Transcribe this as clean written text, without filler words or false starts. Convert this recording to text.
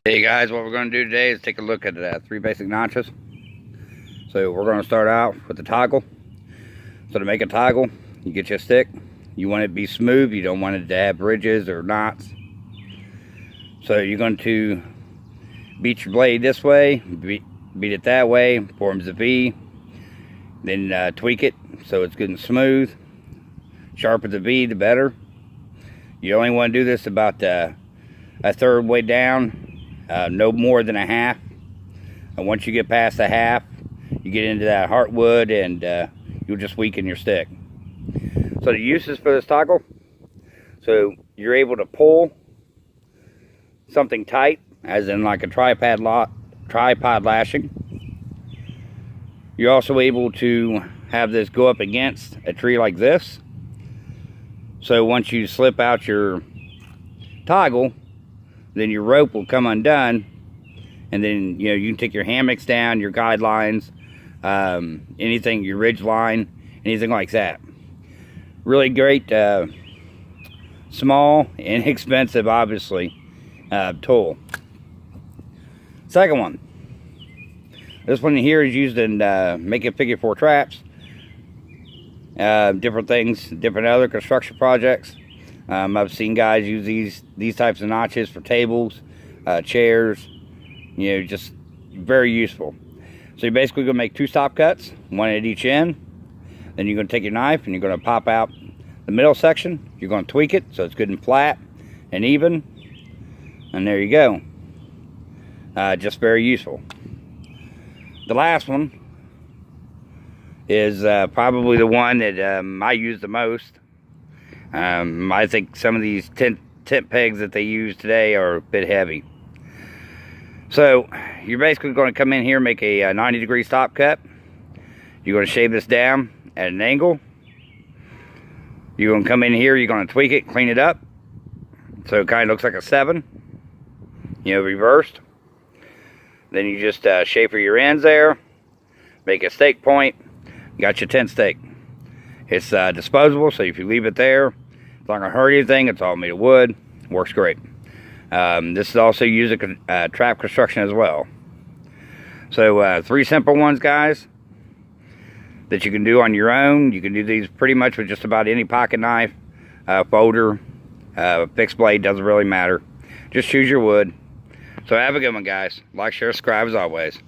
Hey guys, what we're going to do today is take a look at 3 basic notches. So we're going to start out with the toggle. So to make a toggle, you get your stick. You want it to be smooth. You don't want it to have ridges or knots. So you're going to beat your blade this way, beat it that way, forms a V. Then tweak it so it's good and smooth. Sharper the V, the better. You only want to do this about a third way down. No more than a half. And once you get past the half, you get into that heartwood and you'll just weaken your stick. So the uses for this toggle, so you're able to pull something tight, as in like a tripod lashing. You're also able to have this go up against a tree like this. So once you slip out your toggle, then your rope will come undone, and then you can take your hammocks down, your guidelines, anything, your ridge line, anything like that. Really great, small, inexpensive, obviously, tool. Second one. This one here is used in making figure 4 traps, different things, different other construction projects. I've seen guys use these types of notches for tables, chairs, just very useful. So you're basically going to make 2 stop cuts, one at each end. Then you're going to take your knife and you're going to pop out the middle section. You're going to tweak it so it's good and flat and even. And there you go. Just very useful. The last one is probably the one that I use the most. I think some of these tent pegs that they use today are a bit heavy. So you're basically going to come in here and make a 90-degree stop cut. You're going to shave this down at an angle. You're going to come in here, you're going to tweak it, clean it up, so it kind of looks like a 7, reversed. Then you just shaper your ends there, make a stake point. You got your tent stake. It's disposable, so if you leave it there, it's not going to hurt anything. It's all made of wood. Works great. This is also used in trap construction as well. So 3 simple ones, guys, that you can do on your own. You can do these pretty much with just about any pocket knife, folder, fixed blade, doesn't really matter. Just choose your wood. So have a good one, guys. Like, share, subscribe as always.